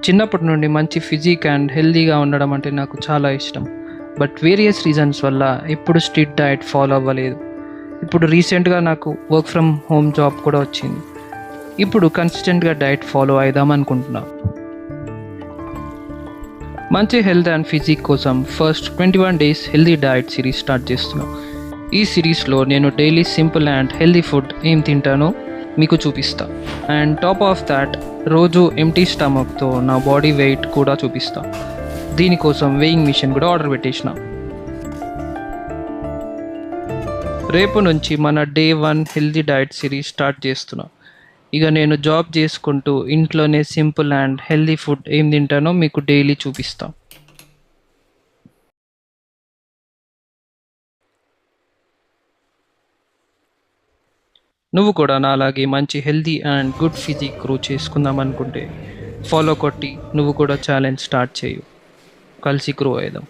చిన్నప్పటి నుండి మంచి ఫిజిక్ అండ్ హెల్తీగా ఉండడం అంటే నాకు చాలా ఇష్టం. బట్ వేరియస్ రీజన్స్ వల్ల ఎప్పుడు స్ట్రిక్ట్ డయట్ ఫాలో అవ్వలేదు. ఇప్పుడు రీసెంట్గా నాకు వర్క్ ఫ్రమ్ హోమ్ జాబ్ కూడా వచ్చింది. ఇప్పుడు కన్సిస్టెంట్గా డయట్ ఫాలో అయిదాం అనుకుంటున్నా. మంచి హెల్త్ అండ్ ఫిజిక్ కోసం first 21 days healthy diet series start చేస్తున్నా. ఈ సిరీస్లో నేను daily simple and healthy food ఏం తింటానో మీకు చూపిస్తా. అండ్ టాప్ ఆఫ్ దాట్ రోజు ఎంటీ స్టమక్తో నా బాడీ వెయిట్ కూడా చూపిస్తా. దీనికోసం వెయింగ్ మిషన్ కూడా ఆర్డర్ పెట్టేసిన. రేపు నుంచి మన day 1 healthy diet series start చేస్తున్నా. ఇక నేను జాబ్ చేసుకుంటూ ఇంట్లోనే సింపుల్ అండ్ హెల్తీ ఫుడ్ ఏం తింటానో మీకు డైలీ చూపిస్తా. నువ్వు కూడా నాలాగే మంచి healthy and good physique grow చేసుకుందాం అనుకుంటే ఫాలో కొట్టి నువ్వు కూడా ఛాలెంజ్ స్టార్ట్ చేయు. కలిసి గ్రో అవుదాం.